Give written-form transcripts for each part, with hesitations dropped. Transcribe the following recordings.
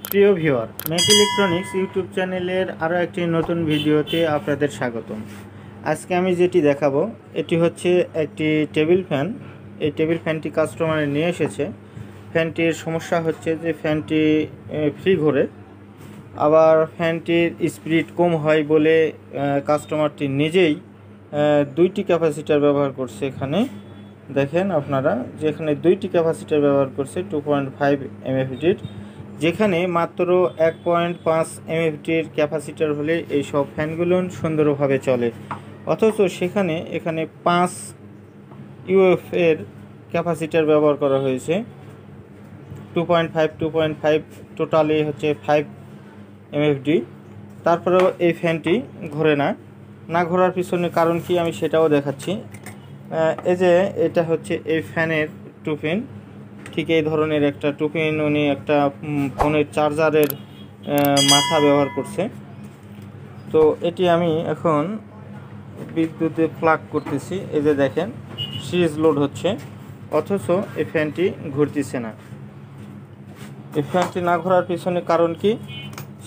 প্রিয় viewer, Mac electronics YouTube চ্যানেলের আরও একটি নতুন ভিডিওতে আপনাদের স্বাগতম। আজকে আমি যেটি দেখাবো এটি হচ্ছে একটি টেবিল ফ্যান। এই টেবিল ফ্যানটি কাস্টমার নিয়ে এসেছে। ফ্যানটির সমস্যা হচ্ছে যে ফ্যানটি ফ্রি ঘোরে, আবার ফ্যানটির স্পিড কম হয় বলে কাস্টমারটি নিজেই দুইটি ক্যাপাসিটার ব্যবহার করছে। এখানে দেখেন আপনারা যে এখানে দুইটি ক্যাপাসিটার ব্যবহার করছে 2.5 এমএফটির, যেখানে মাত্র 1.5 এমএফটির ক্যাপাসিটার হলে এই সব ফ্যানগুলো সুন্দরভাবে চলে, অথচ এখানে 5 ইউএফ এর ক্যাপাসিটার ব্যবহার করা হয়েছে। 2.5 টোটালি হচ্ছে 5 এমএফডি। তারপরেও এই ফ্যানটি ঘোরে না ঘোরার পিছনে কারণ কি আমি সেটাও দেখাচ্ছি। এই যে এটা হচ্ছে এই ফ্যানের টুপিন, ঠিক এই ধরনের একটা টুপিন উনি একটা ফোনের চার্জারের মাথা ব্যবহার করছে। তো এটি আমি এখন বিদ্যুতে প্লাগ করতেছি। এই যে দেখেন সিরিজ লোড হচ্ছে, অথচ এই ফ্যানটি ঘুরতেছে না। এই ফ্যানটি না ঘোরার পিছনে কারণ কি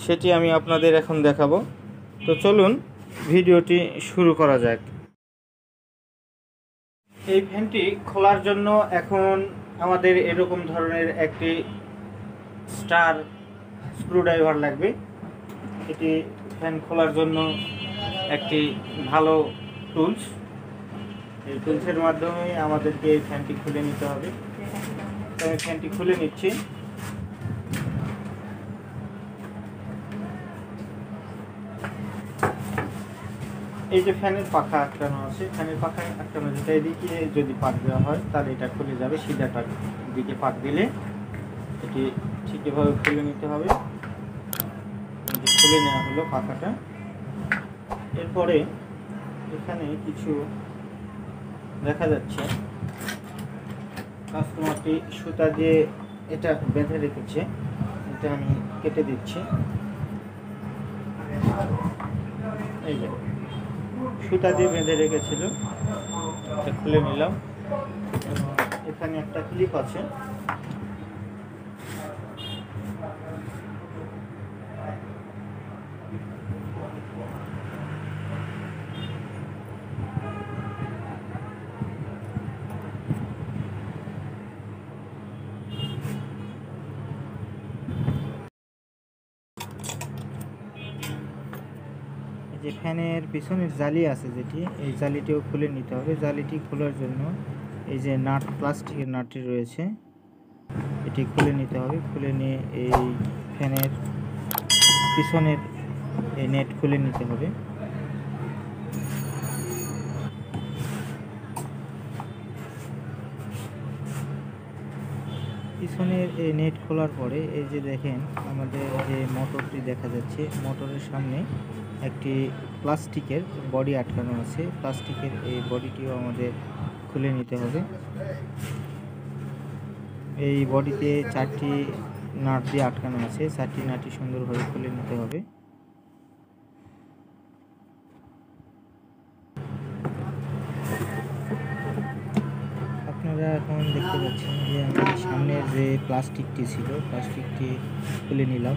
সেটি আমি আপনাদের এখন দেখাবো। তো চলুন ভিডিওটি শুরু করা যাক। এই ফ্যানটি খোলার জন্য এখন আমাদের এরকম ধরনের একটি স্টার স্ক্রুড্রাইভার লাগবে। এটি ফ্যান খোলার জন্য একটি ভালো টুলস। এই টুলসের মাধ্যমে আমাদেরকে এই ফ্যানটি খুলে নিতে হবে। তো আমি ফ্যানটি খুলে নিচ্ছি। এই যে ফ্যানের পাখা আটকানো আছে, ফ্যানের পাখা আটকানো যেটা এদিকে যদি পাক দেওয়া হয় তাহলে এটা খুলে যাবে। সিধাটার দিকে পাক দিলে এটি ঠিক এভাবে খুলে নিতে হবে। খুলে নেওয়া হলো পাখাটা। এরপরে এখানে কিছু দেখা যাচ্ছে কাস্টমারটি সুতা দিয়ে এটা বেঁধে রেখেছে। এটা আমি কেটে দিচ্ছি। এই যে সুতা দিয়ে বেঁধে রেখেছিল, এটা খুলে নিলাম। এখানে একটা ক্লিপ আছে, যে ফ্যানের পিছনের জালি আছে যেটি, এই জালিটিও খুলে নিতে হবে। জালিটি খোলার জন্য এই যে নাট, প্লাস্টিকের নাটটি রয়েছে, এটি খুলে নিতে হবে। খুলে নিয়ে এই ফ্যানের পিছনের এই নেট খুলে নিতে হবে। পিছনের এই নেট খোলার পরে এই যে দেখেন আমাদের যে মোটরটি দেখা যাচ্ছে, মোটরের সামনে একটি প্লাস্টিকের বডি আটকানো আছে। প্লাস্টিকের এই বডিটিও আমাদের খুলে নিতে হবে। এই বডিতে 4টি নাট দিয়ে আটকানো আছে, 4টি নাটই সুন্দরভাবে খুলে নিতে হবে। আপনারা এখন দেখতে পাচ্ছেন যে আমি সামনের যে প্লাস্টিকটি ছিল, প্লাস্টিকটি খুলে নিলাম।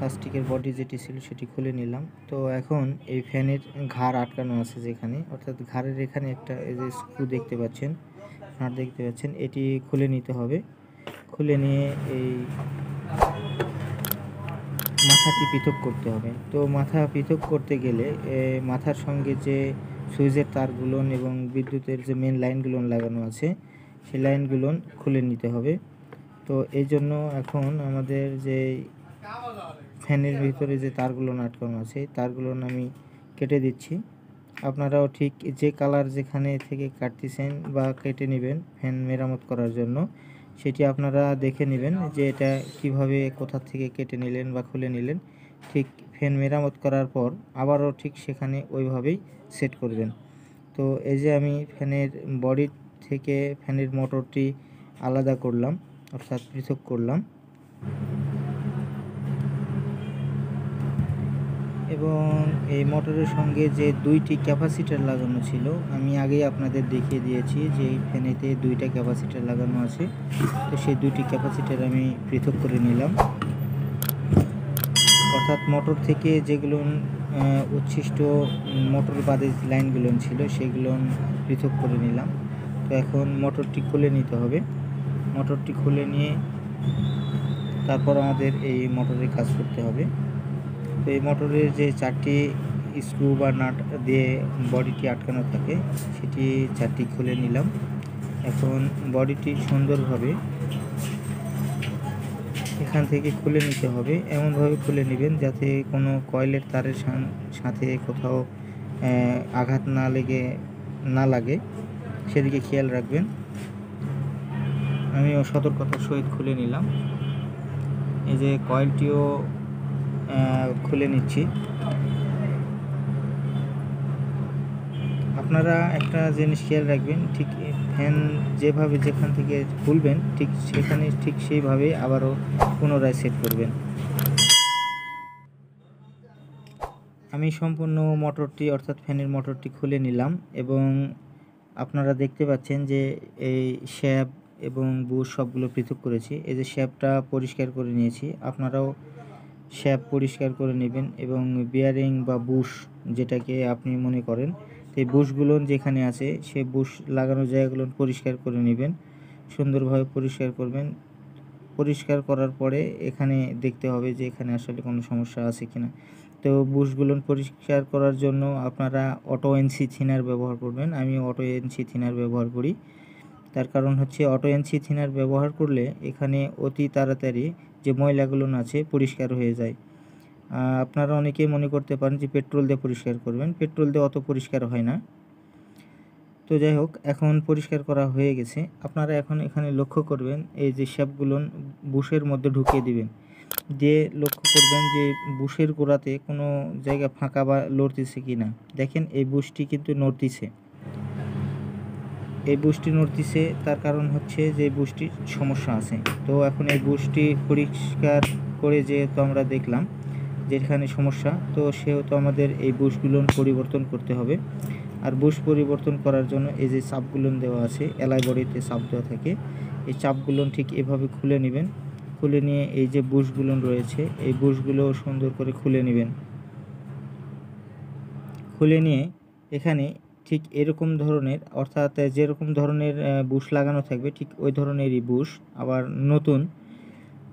প্লাস্টিকের বডি যেটি ছিল সেটি খুলে নিলাম। তো এখন এই ফ্যানের ঘাড় আটকানো আছে যেখানে, অর্থাৎ ঘাড়ের এখানে একটা এই যে স্ক্রু দেখতে পাচ্ছেন, নাট দেখতে পাচ্ছেন, এটি খুলে নিতে হবে। খুলে নিয়ে এই মাথাটি পৃথক করতে হবে। তো মাথা পৃথক করতে গেলে মাথার সঙ্গে যে সুইচের তারগুলো এবং বিদ্যুতের যে মেন লাইনগুলো লাগানো আছে সেই লাইনগুলো খুলে নিতে হবে। তো এই জন্য এখন আমাদের যে ফ্যানের ভিতরে যে তারগুলো আটকানো আছে তারগুলো আমি কেটে দিচ্ছি। আপনারাও ঠিক যে কালার যেখানে থেকে কাটতেছেন বা কেটে নেবেন ফ্যান মেরামত করার জন্য, সেটি আপনারা দেখে নেবেন যে এটা কিভাবে কোথা থেকে কেটে নিলেন বা খুলে নিলেন। ঠিক ফ্যান মেরামত করার পর আবারও ঠিক সেখানে ওইভাবেই সেট করবেন। তো এই যে আমি ফ্যানের বডি থেকে ফ্যানের মোটরটি আলাদা করলাম, অর্থাৎ পৃথক করলাম, এবং এই মোটরের সঙ্গে যে 2টি ক্যাপাসিটার লাগানো ছিল আমি আগেই আপনাদের দেখিয়ে দিয়েছি যে এই ফ্যানেতে 2টা ক্যাপাসিটার লাগানো আছে। তো সেই 2টি ক্যাপাসিটার আমি পৃথক করে নিলাম। অর্থাৎ মোটর থেকে যেগুলো উচ্ছিষ্ট মোটর বাদে লাইনগুলো ছিল সেগুলো পৃথক করে নিলাম। তো এখন মোটরটি খুলে নিতে হবে। মোটরটি খুলে নিয়ে তারপর আমাদের এই মোটরে কাজ করতে হবে। তো এই মোটরের যে 4টি স্ক্রু বা নাট দিয়ে বডিটি আটকানো থাকে সেটি 4টি খুলে নিলাম। এখন বডিটি সুন্দরভাবে এখান থেকে খুলে নিতে হবে। এমনভাবে খুলে নেবেন যাতে কোনো কয়েলের তারের সাথে কোথাও আঘাত না লাগে, সেদিকে খেয়াল রাখবেন। আমিও সতর্কতার সহিত খুলে নিলাম। এই যে কয়েলটিও খুলে নিচ্ছি। আপনারা একটা জিনিস খেয়াল রাখবেন, ঠিক ফ্যান যেভাবে যেখান থেকে খুলবেন ঠিক সেখানে ঠিক সেইভাবে আবারও পুনরায় সেট করবেন। আমি সম্পূর্ণ মোটরটি অর্থাৎ ফ্যানের মোটরটি খুলে নিলাম এবং আপনারা দেখতে পাচ্ছেন যে এই শ্যাফট এবং বুশ সবগুলো পৃথক করেছি। এই যে শ্যাফটটা পরিষ্কার করে নিয়েছি, আপনারাও শ্যাফট পরিষ্কার করে নেবেন এবং বিয়ারিং বা বুশ যেটাকে আপনি মনে করেন, এই বুশগুলো যেখানে আছে সেই বুশ লাগানো জায়গাগুলো পরিষ্কার করে নেবেন, সুন্দরভাবে পরিষ্কার করবেন। পরিষ্কার করার পরে এখানে দেখতে হবে যে এখানে আসলে কোনো সমস্যা আছে কিনা। তো বুশগুলো পরিষ্কার করার জন্য আপনারা অটো এনসি থিনার ব্যবহার করবেন। আমি অটো এনসি থিনার ব্যবহার করি। তার কারণ হচ্ছে অটো এনসি থিনার ব্যবহার করলে এখানে অতি তাড়াতাড়ি যে ময়লাগুলো আছে পরিষ্কার হয়ে যায়। আপনারা অনেকেই মনে করতে পারেন যে পেট্রোল দিয়ে পরিষ্কার করবেন, পেট্রোল দিয়ে অত পরিষ্কার হয় না। তো যাই হোক, এখন পরিষ্কার করা হয়ে গেছে। আপনারা এখন এখানে লক্ষ্য করবেন এই যে শ্যাপগুলো বুশের মধ্যে ঢুকিয়ে দিবেন, দিয়ে লক্ষ্য করবেন যে বুশের গোড়াতে কোনো জায়গা ফাঁকা বা লড়তেছে কি না। দেখেন এই বুশটি কিন্তু নড়তিছে। এই বুশটি নড়তিছে তার কারণ হচ্ছে যে বুশটির সমস্যা আছে। তো এখন এই বুশটি পরিষ্কার করে যেহেতু আমরা দেখলাম যেখানে সমস্যা, তো সেহেতু আমাদের এই বুশগুলো পরিবর্তন করতে হবে। আর বুশ পরিবর্তন করার জন্য এই যে চাপগুলো দেওয়া আছে, এলাই বডিতে চাপ দেওয়া থাকে, এই চাপগুলো ঠিক এভাবে খুলে নেবেন। খুলে নিয়ে এই যে বুশগুলো রয়েছে এই বুশগুলো সুন্দর করে খুলে নেবেন। খুলে নিয়ে এখানে ঠিক এরকম ধরনের অর্থাৎ যেরকম ধরনের বুশ লাগানো থাকবে ঠিক ওই ধরনেরই বুশ আবার নতুন,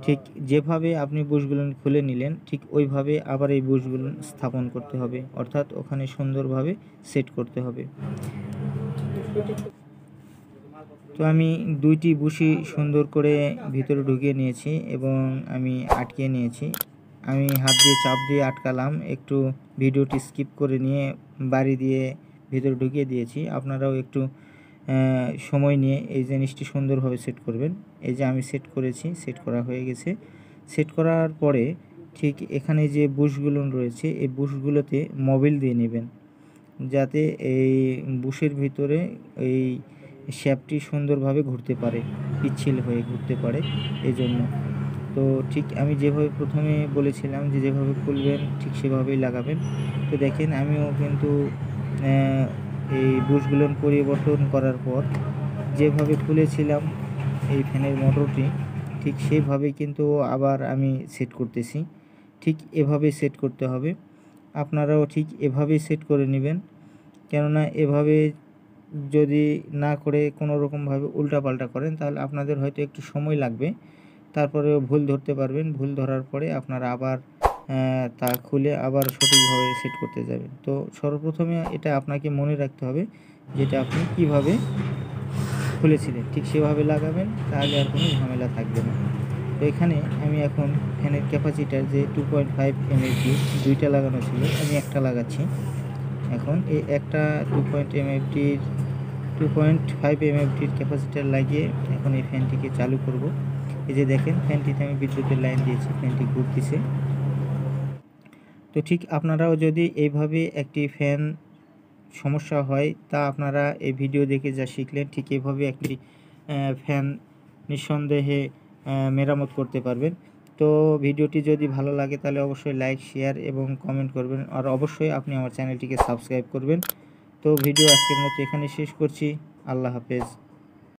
ঠিক যেভাবে আপনি বুশগুলো খুলে নিলেন ঠিক ওইভাবে আবার এই বুশগুলো স্থাপন করতে হবে, অর্থাৎ ওখানে সুন্দরভাবে সেট করতে হবে। তো আমি 2টি বুশি সুন্দর করে ভিতরে ঢুকিয়ে নিয়েছি এবং আমি আটকে নিয়েছি। আমি হাত দিয়ে চাপ দিয়ে আটকালাম, একটু ভিডিওটি স্কিপ করে নিয়ে বাড়ি দিয়ে ভিতরে ঢুকিয়ে দিয়েছি। আপনারাও একটু সময় নিয়ে এই জিনিসটি সুন্দরভাবে সেট করবেন। এই যে আমি সেট করেছি, সেট করা হয়ে গেছে। সেট করার পরে ঠিক এখানে যে বুশগুলো রয়েছে এই বুশগুলোতে মোবিল দিয়ে নেবেন যাতে এই বুশের ভিতরে এই শ্যাপটি সুন্দরভাবে ঘুরতে পারে, পিচ্ছিল হয়ে ঘুরতে পারে এই জন্য। তো ঠিক আমি যেভাবে প্রথমে বলেছিলাম যে যেভাবে খুলবেন ঠিক সেভাবেই লাগাবেন। তো দেখেন আমিও কিন্তু এই বুশগুলো পরিবর্তন করার পর যেভাবে খুলেছিলাম এই ফ্যানের মোটরটি ঠিক সেইভাবেই কিন্তু আবার আমি সেট করতেছি। ঠিক এভাবে সেট করতে হবে, আপনারাও ঠিক এভাবেই সেট করে নেবেন। কেননা এভাবে যদি না করে কোনো রকমভাবে উল্টাপাল্টা করেন তাহলে আপনাদের হয়তো একটু সময় লাগবে, তারপরেও ভুল ধরতে পারবেন। ভুল ধরার পরে আপনারা আবার তা খুলে আবার সঠিকভাবে সেট করতে যাবেন। তো সর্বপ্রথমে এটা আপনাকে মনে রাখতে হবে যেটা আপনি কিভাবে খুলেছিলেন ঠিক সেভাবে লাগাবেন, তাহলে আর কোনো ঝামেলা থাকবে না। তো এখানে আমি এখন ফ্যানের ক্যাপাসিটার যে 2.5 mAh 2টা লাগানো ছিল, আমি একটা লাগাচ্ছি। এখন এই একটা 2.5 mAhটির ক্যাপাসিটার লাগিয়ে এখন এই ফ্যানটিকে চালু করব। এই যে দেখেন ফ্যানটিতে আমি বিদ্যুতের লাইন দিয়েছি, ফ্যানটি ঘুরতেছে। তো ঠিক আপনারাও যদি এইভাবে একটি ফ্যান সমস্যা হয় তা আপনারা এই ভিডিও দেখে যা শিখলেন ঠিক এইভাবে একটি ফ্যান নিঃসন্দেহে মেরামত করতে পারবেন। তো ভিডিওটি যদি ভালো লাগে তাহলে অবশ্যই লাইক, শেয়ার এবং কমেন্ট করবেন, আর অবশ্যই আপনি আমার চ্যানেলটিকে সাবস্ক্রাইব করবেন। তো ভিডিও আজকের মতো এখানে শেষ করছি। আল্লাহ হাফেজ।